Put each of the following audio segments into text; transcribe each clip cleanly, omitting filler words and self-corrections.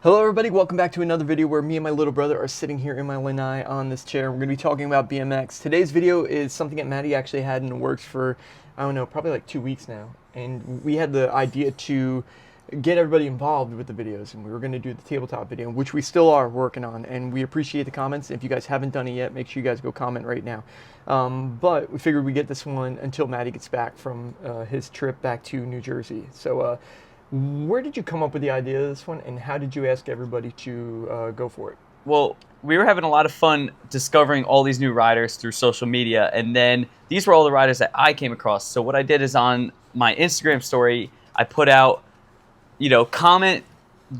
Hello everybody, welcome back to another video where me and my little brother are sitting here in my lanai on this chair. We're going to be talking about BMX. Today's video is something that Maddie actually had in the works for, I don't know, probably like 2 weeks now. And we had the idea to get everybody involved with the videos, and we were going to do the tabletop video, which we still are working on, and we appreciate the comments. If you guys haven't done it yet, make sure you guys go comment right now. But we figured we'd get this one until Maddie gets back from his trip back to New Jersey. So, where did you come up with the idea of this one, and how did you ask everybody to go for it? Well, we were having a lot of fun discovering all these new riders through social media, and then these were all the riders that I came across. So what I did is on my Instagram story, I put out, comment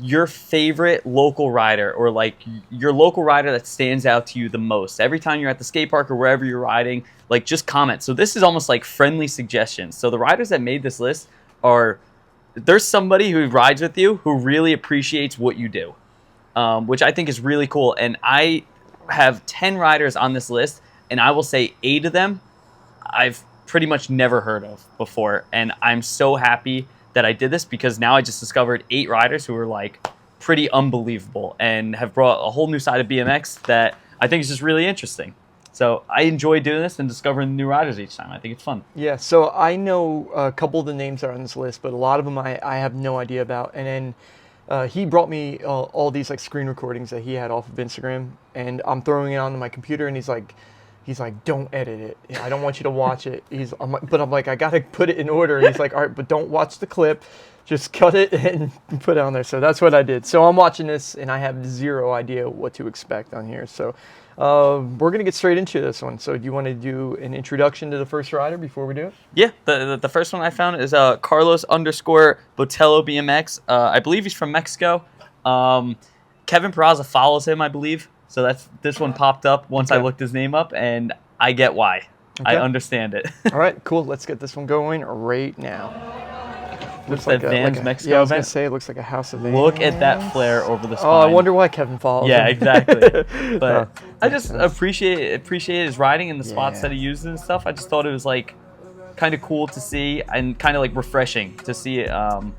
your favorite local rider, or like your local rider that stands out to you the most. Every time you're at the skate park or wherever you're riding, like just comment. So this is almost like friendly suggestions. So the riders that made this list are... There's somebody who rides with you who really appreciates what you do, which I think is really cool. And I have 10 riders on this list, and I will say 8 of them I've pretty much never heard of before. And I'm so happy that I did this, because now I just discovered 8 riders who are like pretty unbelievable and have brought a whole new side of BMX that I think is just really interesting. So I enjoy doing this and discovering new riders each time. I think it's fun. Yeah, so I know a couple of the names that are on this list, but a lot of them I have no idea about. And then he brought me all these like screen recordings that he had off of Instagram, and I'm throwing it onto my computer, and he's like, don't edit it. I don't want you to watch it. But I'm like, I gotta put it in order. He's like, all right, but don't watch the clip. Just cut it and put it on there. So that's what I did. So I'm watching this, and I have zero idea what to expect on here. So we're gonna get straight into this one. So do you want to do an introduction to the first rider before we do it? Yeah, the first one I found is Carlos _ Botella BMX. I believe he's from Mexico. Kevin Peraza follows him, I believe. So this one popped up once I looked his name up, and I get why. Okay. I understand it. All right, cool. Let's get this one going right now. Looks like Vans Mexico. Yeah, I was going to say, it looks like a house of Vans. Look at that flare over the spine. Oh, I wonder why Kevin follows him. Exactly. But I just appreciate his riding and the spots that he uses and stuff. I just thought it was like kind of cool to see, and kind of like refreshing to see a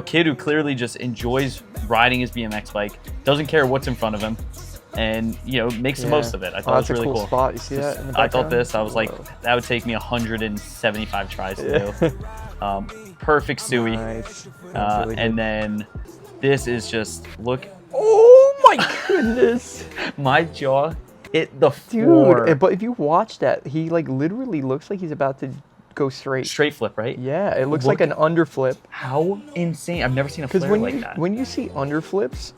kid who clearly just enjoys riding his BMX bike, doesn't care what's in front of him, and makes the most of it. I thought it was really cool. Spot. You see that in the I thought I was like, that would take me 175 tries to do. Perfect suey. Nice. Really and then this is just, look. Oh my goodness. My jaw hit the floor. Dude, but if you watch that, he like literally looks like he's about to go straight. Straight flip, right? Yeah, it looks like an underflip. How insane. I've never seen a flare like that. When you see underflips,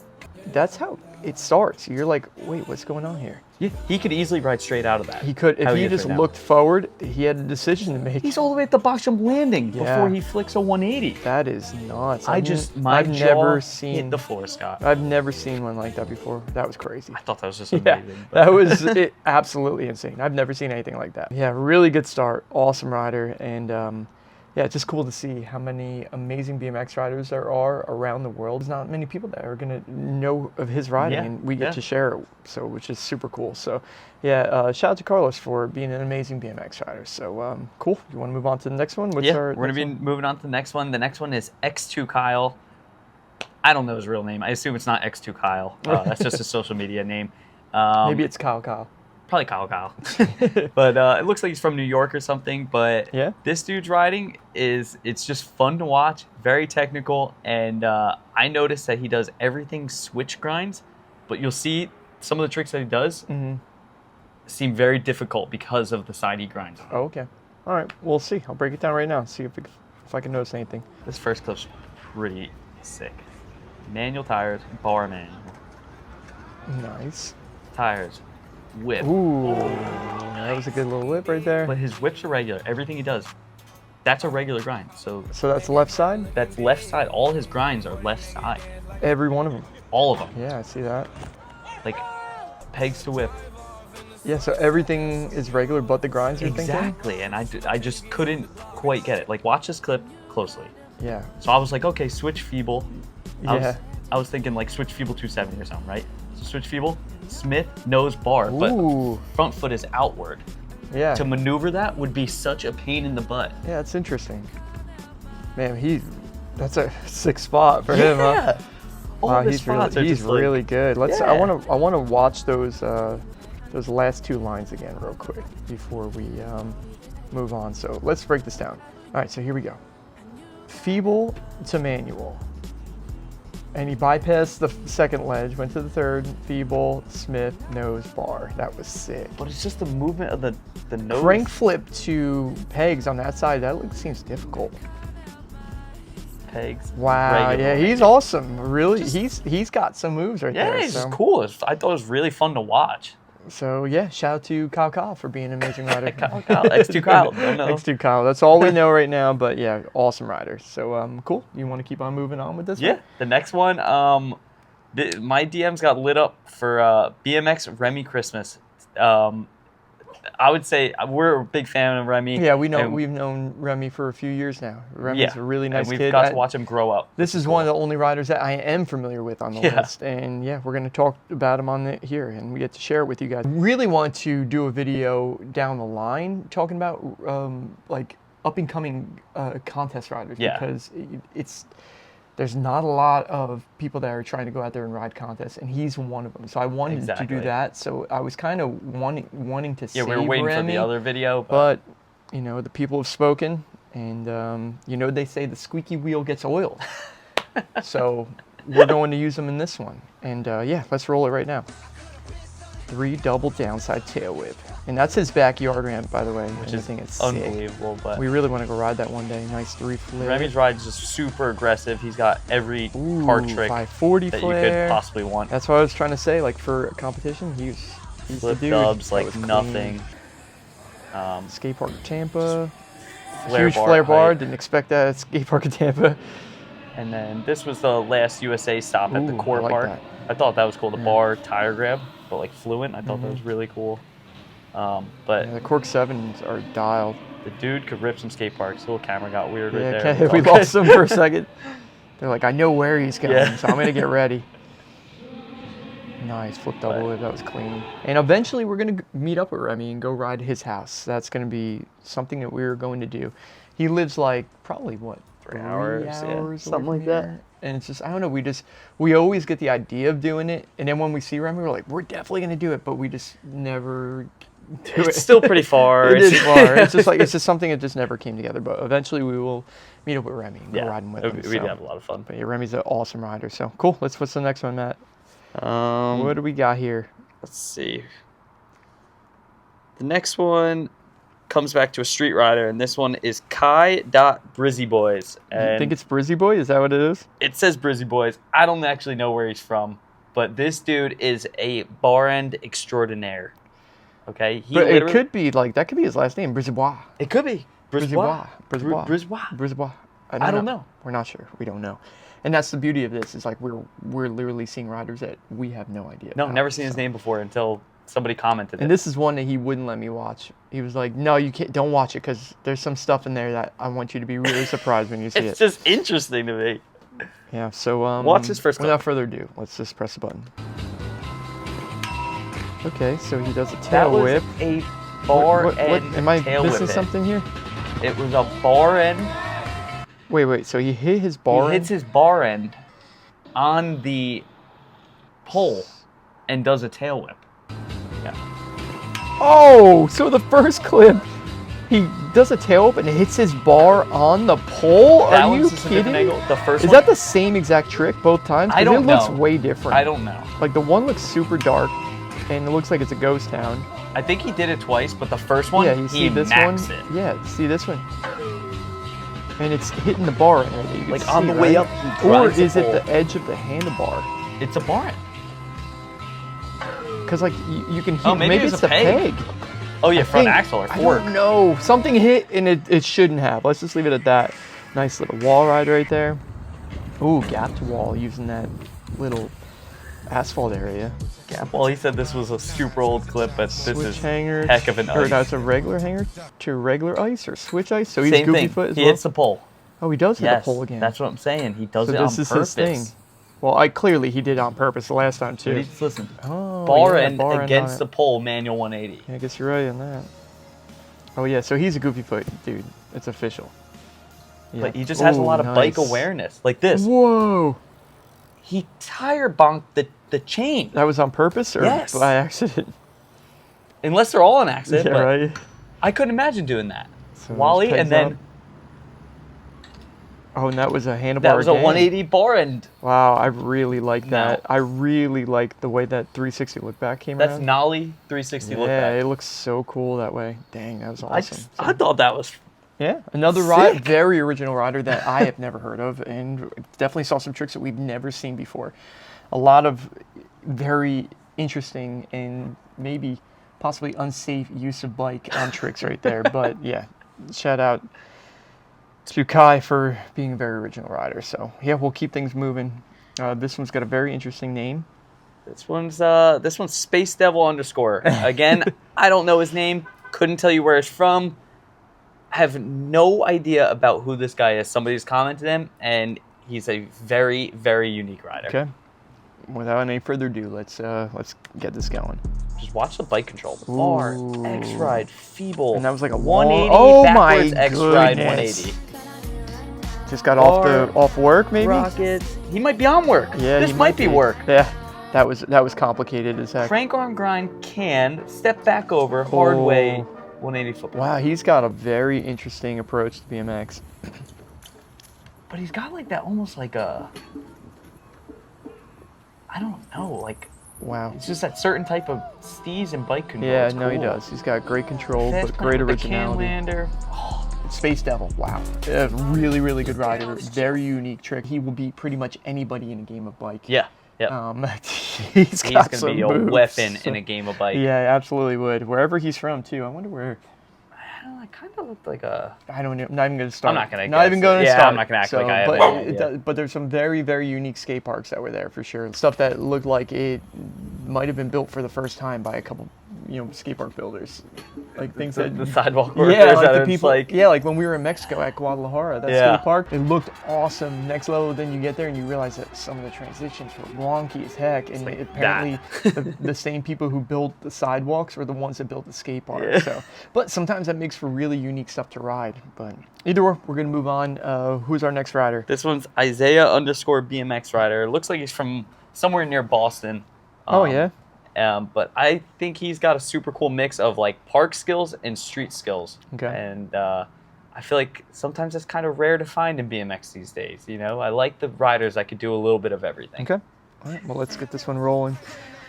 that's how it starts. You're like, wait, what's going on here? Yeah, he could easily ride straight out of that. He could. If he just looked forward, he had a decision to make. He's all the way at the bottom landing before he flicks a 180. That is nuts. I've never seen hit the floor, Scott. I've never seen one like that before. That was crazy. I thought that was just amazing. That was absolutely insane. I've never seen anything like that. Yeah, really good start. Awesome rider. And yeah, it's just cool to see how many amazing BMX riders there are around the world. There's not many people that are going to know of his riding, and we get to share it, so which is super cool. So, yeah, shout out to Carlos for being an amazing BMX rider. So, cool. You want to move on to the next one? We're going to be moving on to the next one. The next one is X2 Kyle. I don't know his real name. I assume it's not X2 Kyle. That's just his social media name. Maybe it's Kyle. Probably Kyle. But it looks like he's from New York or something. But this dude's riding it's just fun to watch, very technical. And I noticed that he does everything switch grinds, but you'll see some of the tricks that he does seem very difficult because of the side he grinds on. Oh, okay. All right, we'll see. I'll break it down right now, see if I can notice anything. This first clip's pretty sick. Manual tires, bar manual. Nice. Tires. Whip. Ooh, that was a good little whip right there. But his whips are regular. Everything he does, that's a regular grind. So that's left side? That's left side. All his grinds are left side. Every one of them? All of them. Yeah, I see that. Like pegs to whip. Yeah, so everything is regular but the grinds you're thinking? Exactly, and I just couldn't quite get it. Like, watch this clip closely. Yeah. So I was like, okay, switch feeble. Yeah. I was thinking like switch feeble 270 or something, right? So switch feeble, Smith, nose bar, but front foot is outward. Yeah. To maneuver that would be such a pain in the butt. Yeah, it's interesting. Man, that's a sick spot for him, huh? all the he's spots are he's just like, really good. Let's. yeah. I want to watch those last two lines again real quick before we move on. So let's break this down. All right, so here we go. Feeble to manual. And he bypassed the second ledge, went to the third, feeble, Smith, nose, bar. That was sick. But it's just the movement of the nose. Crank flip to pegs on that side, that seems difficult. Pegs. Wow, regular. yeah, he's awesome. Really, he's got some moves right there. Yeah, he's so. just cool. I thought it was really fun to watch. So yeah, shout out to Kyle for being an amazing rider. Kyle, X2 Kyle. Don't know. X2 Kyle. That's all we know right now. But yeah, awesome rider. So cool. You want to keep on moving on with this? Yeah. one? The next one, my DMs got lit up for BMX Remy Christmas. I would say we're a big fan of Remy. Yeah, we've known Remy for a few years now. Remy's a really nice and we've kid. got to watch him grow up. This is one of the only riders that I am familiar with on the list, and yeah, we're going to talk about him on here, and we get to share it with you guys. Really want to do a video down the line talking about like up and coming contest riders, because there's not a lot of people that are trying to go out there and ride contests, and he's one of them. So I wanted to do that. So I was kind of wanting to see. Yeah, we were waiting Remy, for the other video, but you know, the people have spoken, and you know, they say the squeaky wheel gets oiled. So we're going to use them in this one, and yeah, let's roll it right now. 3 double downside tail whip, and that's his backyard ramp, by the way. Which is unbelievable. But we really want to go ride that one day. Nice 3 flip. Remy's ride is just super aggressive. He's got every card trick 540 that flare. you could possibly want. That's what I was trying to say. Like for a competition, he's flip the dude. dubs That like was clean. nothing. Skate park at Tampa. Flare Huge bar flare bar. height. Didn't expect that at skate park at Tampa. And then this was the last USA stop at the Cor I like Park. that. I thought that was cool. The bar tire grab, but like fluent. I thought that was really cool. But Yeah, the Cork 7s are dialed. the dude could rip some skate parks. The little camera got weird Yeah, right there. we lost him for a second. They're like, I know where he's going, Yeah. so I'm going to get ready. Nice, flip double whip, that was clean. And eventually we're going to meet up with Remy and go ride his house. That's going to be something that we're going to do. He lives like probably, what, 3 hours, away something from like that. here? And it's just, I don't know, we always get the idea of doing it. And then when we see Remy, we're like, we're definitely going to do it, but we just never do it. It's still pretty far. It is far. It's just like, it's just something that just never came together. But eventually we will meet up with Remy and go riding with him. We did have a lot of fun. But yeah, Remy's an awesome rider. So cool. What's the next one, Matt? What do we got here? Let's see. The next one comes back to a street rider, and this one is Brzy Boys. And You think it's Brzy Boy? Is that what it is? it says Brzy Boys. I don't actually know where he's from, but this dude is a bar end extraordinaire. Okay, But it could be like, that could be his last name, Brzy Bois. It could be Brzy Bois. Brzy Bois. Brzy Bois. Brzy Bois. I don't know. We're not sure. We don't know. And that's the beauty of this, is like we're literally seeing riders that we have no idea No, about, never seen his so. name before until somebody commented And it. this is one that he wouldn't let me watch. He was like, no, you can't, don't watch it, because there's some stuff in there that I want you to be really surprised when you see It's it. just interesting to me. Yeah, so Watch this first clip. without further ado, let's just press the button. Okay, so he does a tail That was whip. a bar What- end am I tail missing whip. something here? It was a bar end. Wait, so he hit his bar He hits his bar end on the pole and does a tail whip. Yeah. Oh, so the first clip, he does a tail whip and hits his bar on the pole? That Are you one's just a different kidding? angle. The first Is one, that the same exact trick both times? 'Cause I don't it looks know. way different. I don't know. Like the one looks super dark and it looks like it's a ghost town. I think he did it twice, but the first one, Yeah, you see he this one? maxed it. Yeah, see this one? And it's hitting the bar right there. You can Like, on see, the way right? up, he Or drives the is it pole. the edge of the handlebar? It's a bar end. Because like you can hear, Oh, maybe it was it's a the peg. peg. Oh yeah, I front think- axle or I fork. don't know. Something hit and it shouldn't have. Let's just leave it at that. Nice little wall ride right there. Ooh, gap to wall using that little asphalt area. Gap. Well, he said this was a super old clip, but this Switch is hanger. heck of an Or ice. that's a regular hanger to regular ice or switch ice. So he's Same goofy thing. foot as He well. hits the pole. Oh, he does hit Yes, the pole again. that's what I'm saying. He does so it on this is purpose. his thing. Well, clearly he did it on purpose the last time too. Dude, listen. Oh, Bar yeah, end bar end against on the it. pole, manual 180. Yeah, I guess you're right on that. Oh yeah, so he's a goofy foot dude. It's official. Yeah. But he just has a lot of bike nice. awareness, like this. Whoa! he tire bonked the chain. That was on purpose or Yes. by accident? Unless they're all an accident, Yeah, but right. I couldn't imagine doing that. So Wally, pegs and then up. Oh, and that was a handlebar. that was a again. 180 bar end. Wow, I really like that. No. I really like the way that 360 look back came That's around. Nolly 360 look Yeah, back. it looks so cool that way. Dang, that was awesome. I thought that was Yeah, another ride, Sick. very original rider that I have never heard of, and definitely saw some tricks that we've never seen before. A lot of very interesting and maybe possibly unsafe use of bike on tricks right there. But yeah, shout out to Kai for being a very original rider. So yeah, we'll keep things moving. This one's got a very interesting name. This one's Space Devil _ Again, I don't know his name. Couldn't tell you where he's from. I have no idea about who this guy is. Somebody's commented him, and he's a very, very unique rider. Okay. Without any further ado, let's get this going. Just watch the bike control. The bar, Ooh. X ride, feeble. And that was like a 180 oh my backwards X ride goodness. 180. Just got Bar, off work maybe. Rockets. He might be on work. Yeah, this he might be work. Yeah, that was complicated as heck. Crank arm grind can step back over hard way 180 foot. Wow, he's got a very interesting approach to BMX. But he's got like that almost like a, I don't know, like Wow. it's just that certain type of steez and bike control. Yeah, It's no, he cool. does. He's got great control, Fast but great plant with the can originality. lander. Space Devil, wow. A really, really good rider. Very unique trick. He will beat pretty much anybody in a game of bike. Yeah, yeah. He's He's got gonna some be a moves. weapon in a game of bike. Yeah, absolutely would. Wherever he's from, too. I wonder where. I don't know, it kind of looked like a. I don't know. Not even going to start. I'm not gonna Not guess even it. going to Yeah, start. I'm not gonna act like I have but no idea. but there's some very, very unique skate parks that were there for sure. Stuff that looked like it might have been built for the first time by a couple, skate park builders. Like things that The sidewalk workers. yeah, like that the it's people. like, Yeah, like when we were in Mexico at Guadalajara, that Yeah. skate park, it looked awesome. Next level, then you get there and you realize that some of the transitions were wonky as heck. And like apparently, the same people who built the sidewalks were the ones that built the skate park. Yeah. So, but sometimes that makes for really unique stuff to ride. But either way, we're gonna move on. Who's our next rider? This one's Isaiah _ BMX rider. Looks like he's from somewhere near Boston. Oh yeah. But I think he's got a super cool mix of like park skills and street skills. Okay. And I feel like sometimes that's kind of rare to find in BMX these days. You know, I like the riders that could do a little bit of everything. Okay. All right. Well, let's get this one rolling.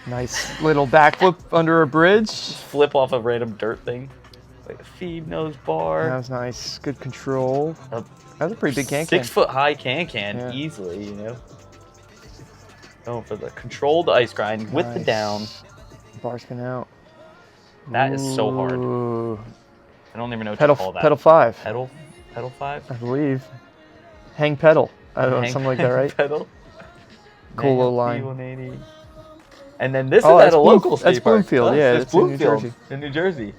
Nice little backflip under a bridge. Flip off a random dirt thing, like a feed nose bar. That was nice. Good control. A That was a pretty big can. 6 foot high can Yeah. easily. You know. Going for the controlled ice grind with the Nice. down. Bar spin out. That is so hard. Ooh. I don't even know what Pedal, to call that. pedal 5, Pedal 5. I believe. Hang pedal. I don't know, Hang- something like that, right? Pedal. Cool little Man, line. P180. And then this Oh, is at that's a Bloom- local skate that's park. Bloomfield, yeah, it's that's in New Bloomfield Jersey. in New Jersey.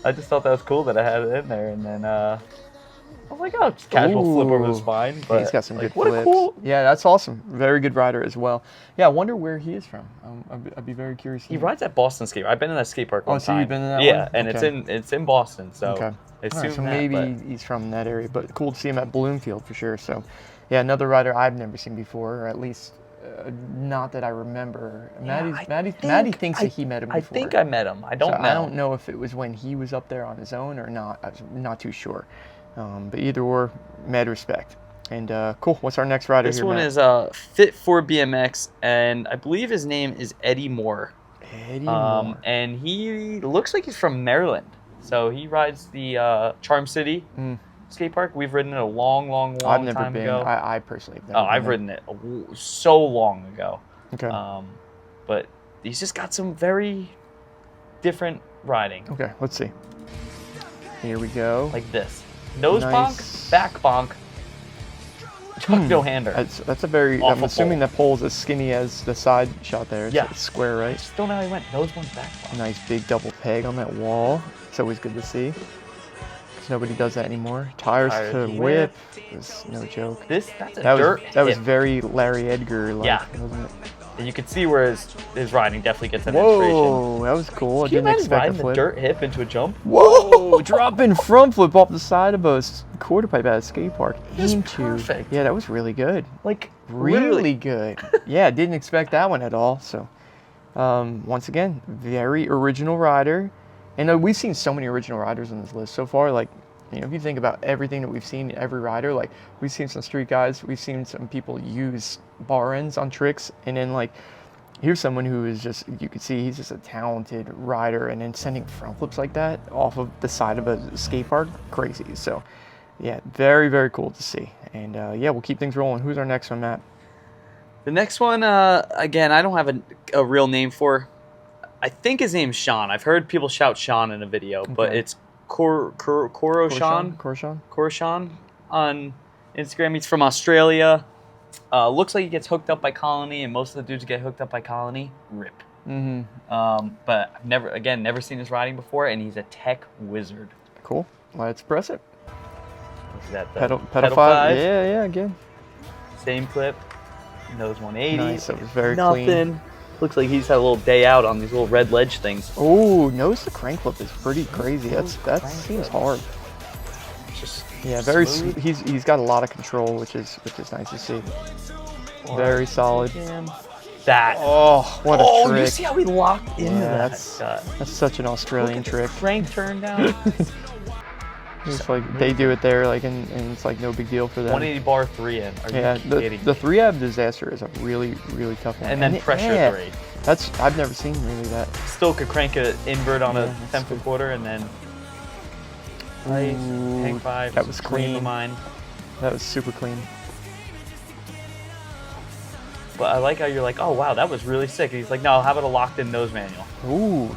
I just thought that was cool that I had it in there, and then I was like, oh, just casual flip over the Ooh. spine. Yeah, But he's got some like, good what flips. a cool. Yeah, that's awesome. Very good rider as well. Yeah, I wonder where he is from. I'd be very curious. He rides at Boston skate. I've been in that skate park one so time. you've been in that Yeah, one? and Okay. it's in Boston, so Okay. assume All right, so that, maybe but- he's from that area, but cool to see him at Bloomfield for sure. So, yeah, another rider I've never seen before, or at least not that I remember. Maddie thinks that he met him before. I think I met him. I don't know. I don't know if it was when he was up there on his own or not. I'm not too sure. But either or, mad respect. And cool. What's our next rider This here, one Matt? is Fit for BMX, and I believe his name is Eddie Moore. Eddie Moore. And he looks like he's from Maryland. So he rides the Charm City skate park. We've ridden it a long I've never time been. ago. I personally have never Oh, I've been. ridden it so long ago. Okay. But he's just got some very different riding. Okay, let's see. Here we go. Like this. Nose Nice. bonk, back bonk, chuck no hander. That's a very. I'm Awful assuming pole. that pole's as skinny as the side shot there. It's Yeah. like square, right? Just don't know how he went. Nose bonk, back bonk. Nice big double peg on that wall. It's always good to see. 'Cause nobody does that anymore. Tires Tires to to whip. whip. It's no joke. That's a That dirt was hit. very Larry Edgar like, Yeah. wasn't it? And you can see where his riding definitely gets that inspiration. Whoa, that was cool. I Can you didn't imagine expect a riding the flip. dirt hip into a jump? Whoa! Dropping front flip off the side of a quarter pipe at a skate park. That's Into. perfect. Yeah, that was really good. Like, Really literally. good. Yeah, didn't expect that one at all. So, once again, very original rider. And we've seen so many original riders on this list so far. Like, you know, if you think about everything that we've seen, every rider, like, we've seen some street guys, we've seen some people use bar ends on tricks, and then, like, here's someone who is just, you can see he's just a talented rider, and then sending front flips like that off of the side of a skate park, crazy. So, yeah, very, very cool to see. And, yeah, we'll keep things rolling. Who's our next one, Matt? The next one, again, I don't have a real name for. I think his name's Sean. I've heard people shout Sean in a video, but it's Cor Coro Sean. Cor Sean on Instagram. He's from Australia. Looks like he gets hooked up by Colony, and most of the dudes get hooked up by Colony. Rip. But I've never seen his riding before, and he's a tech wizard. Cool. Let's press it. Is that the Pedal pedal 5? Yeah, again. Same clip. Nose 180. Nice, that was very Nothing. clean. Looks like he's had a little day out on these little red ledge things. Oh, nose to crank flip is pretty crazy. That seems hard. Just Yeah, very. smooth. He's got a lot of control, which is nice to see. Very solid. That. Oh, what a Oh, trick! you see how he locked into Yeah, that? that's such an Australian trick. Crank turn down. It's like they do it there, like, and it's like no big deal for them. 180 bar 3 in. Are Yeah, you kidding the me? 3-ab disaster is a really, really tough one. And then pressure yeah, 3. I've never seen really that. Still could crank an invert on a Yeah, 10-foot quarter and then nice. Ooh, Hang 5. that was dream clean. of mine. That was super clean. But I like how you're like, oh wow, that was really sick. And he's like, no, how about a locked in nose manual? Ooh.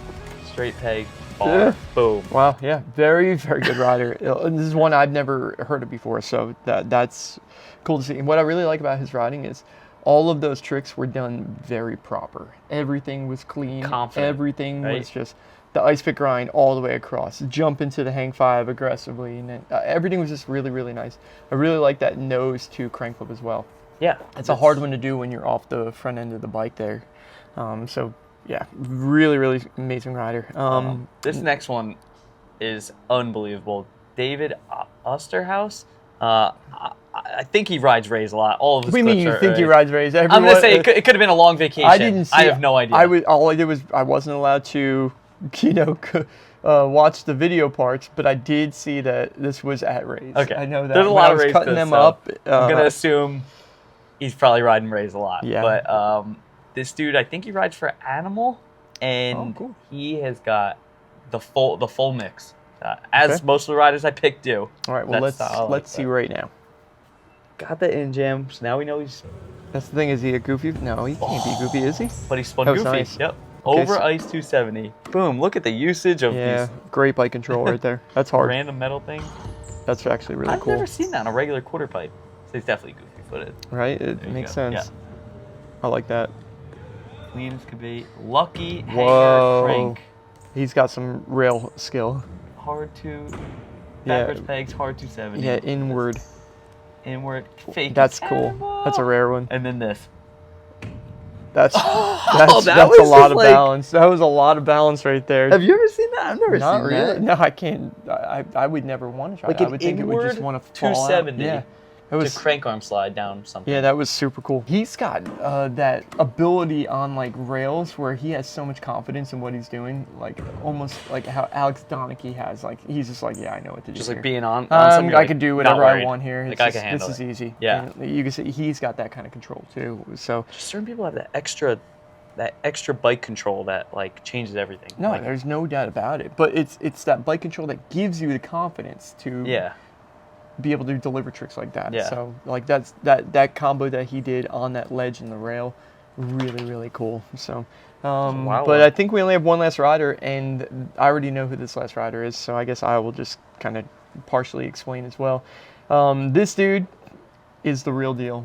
Straight peg, bar, Yeah. boom. Wow, yeah, very, very good rider. And this is one I've never heard of before, so that's cool to see. And what I really like about his riding is all of those tricks were done very proper. Everything was clean. Confident, Everything right? was just the ice pick grind all the way across. Jump into the hang 5 aggressively, and then, everything was just really, really nice. I really like that nose to crank flip as well. Yeah. It's a hard one to do when you're off the front end of the bike there. So yeah, really, really amazing rider. This next one is unbelievable. David Usterhouse. I think he rides Rays a lot. All of his What do you mean clips you are think he Rays. rides Rays? I'm gonna say it could have been a long vacation. I didn't see. I have no idea. All I did was I wasn't allowed to, watch the video parts, but I did see that this was at Rays. Okay. I know that. There's a When lot I of was Rays cutting clips, them so up. I'm gonna assume he's probably riding Rays a lot. Yeah. But this dude, I think he rides for Animal, and Oh, cool. he has got the full mix. As Okay. most of the riders I picked do. All right. Well, That's how I like let's see that. right now. Got the in jam, so now we know he's. That's the thing. Is he a goofy? No, he can't be goofy, is he? But he spun That was goofy. nice. Yep. Okay, Over so- ice 270. Boom. Look at the usage of Yeah. these Great bike control right there. That's hard. random metal things. That's actually really I've cool. never seen that on a regular quarter pipe. So he's definitely goofy footed. Right? It There you makes go. sense. Yeah. I like that. Clean as could be. Lucky hanger Whoa. crank. He's got some rail skill. Hard to. Yeah. Backwards pegs, hard 270. Yeah, inward. Inward. Fake. That's cool. animal. That's a rare one. And then this. That's that that's a was lot just of like- balance. That was a lot of balance right there. Have you ever seen that? I've never Not seen really. that. No, I can't. I would never want to try Like that. I an would think it would just inward want to fall out. 270 Yeah, it To was. crank arm slide down something. Yeah, that was super cool. He's got that ability on like rails where he has so much confidence in what he's doing, like almost like how Alex Donachie has. Like he's just like, yeah, I know what to do. Just here. like being on something. you're I like, can do not whatever I worried. want here. Like It's I just- can handle this it. is easy. Yeah. And you can see he's got that kind of control too. So Just certain people have that extra bike control that like changes everything. no, Like, there's no doubt about it. But it's that bike control that gives you the confidence to yeah. be able to deliver tricks like that. Yeah. So like that combo that he did on that ledge and the rail, really, really cool. So Wow. but I think we only have one last rider, and I already know who this last rider is, so I guess I will just kind of partially explain as well. This dude is the real deal.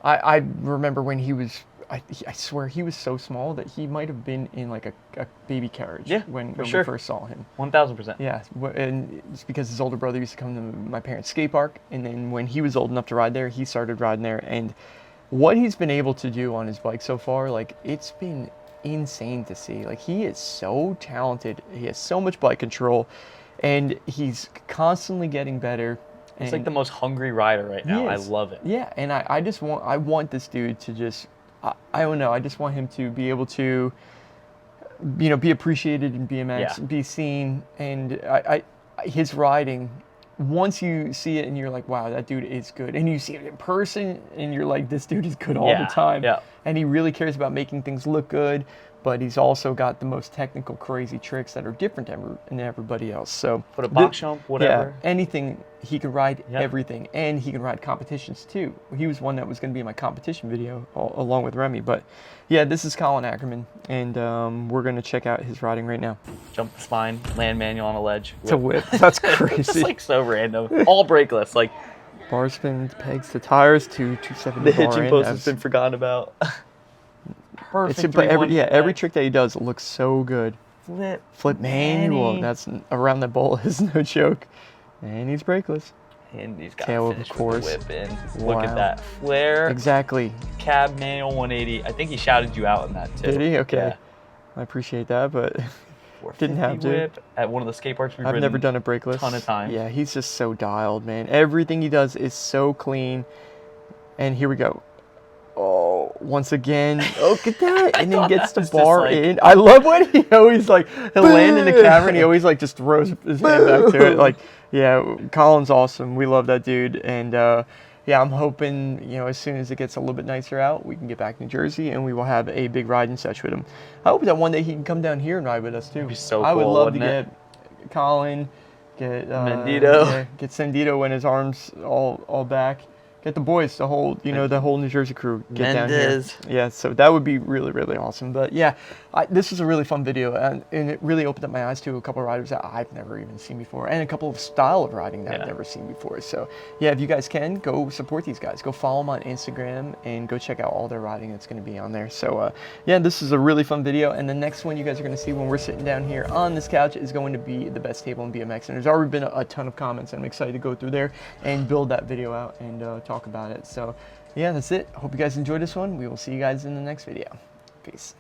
I remember when he was I swear he was so small that he might have been in like a baby carriage Yeah, when for we sure. first saw him. 1000%. Yeah, and it's because his older brother used to come to my parents' skate park, and then when he was old enough to ride there, he started riding there, and what he's been able to do on his bike so far, like, it's been insane to see. Like, he is so talented. He has so much bike control, and he's constantly getting better. He's like the most hungry rider right now. I love it. Yeah, and I want this dude to just, I don't know, I just want him to be able to, you know, be appreciated in BMX, be seen, and his riding, once you see it and you're like, wow, that dude is good, and you see it in person and you're like, this dude is good all the time, and he really cares about making things look good, but he's also got the most technical, crazy tricks that are different than everybody else. So put a box jump, whatever. Yeah, anything. He can ride everything, and he can ride competitions too. He was one that was going to be in my competition video along with Remy. But yeah, this is Colin Arrian, and we're going to check out his riding right now. Jump the spine, land manual on a ledge. It's a whip. That's crazy. It's like so random. All brakeless. Like bar spins, pegs to tires, 270. The hitching post has been forgotten about. Perfect. But every trick that he does looks so good. Flip manual. That's around the bowl is no joke. And he's brakeless. And he's got tail, to finish of course. with the whip in. Look at that flare. Exactly. Cab manual 180. I think he shouted you out in that too. Did he? Okay. Yeah. I appreciate that, but didn't have to. Whip at one of the skate parks we've I've never done a brakeless. Ton of times. Yeah, he's just so dialed, man. Everything he does is so clean. And here we go. Oh, once again, look at that. And then gets the bar in. I love when he always, like, he'll land in the camera and he always, like, just throws his hand back to it. Like, yeah, Colin's awesome. We love that dude. And, yeah, I'm hoping, you know, as soon as it gets a little bit nicer out, we can get back to New Jersey and we will have a big riding session with him. I hope that one day he can come down here and ride with us, too. That'd be so cool, I would love to it? get Colin, get Mendito. Yeah, get Sendito when his arm's all back. Get the boys, the whole New Jersey crew, get down here. Yeah, so that would be really, really awesome. But yeah, this was a really fun video, and it really opened up my eyes to a couple of riders that I've never even seen before, and a couple of style of riding that I've never seen before. So yeah, if you guys can, go support these guys. Go follow them on Instagram, and go check out all their riding that's going to be on there. So yeah, this is a really fun video, and the next one you guys are going to see when we're sitting down here on this couch is going to be the best table in BMX, and there's already been a ton of comments, and I'm excited to go through there and build that video out and talk about it. So yeah, that's it. Hope you guys enjoyed this one. We will see you guys in the next video. Peace.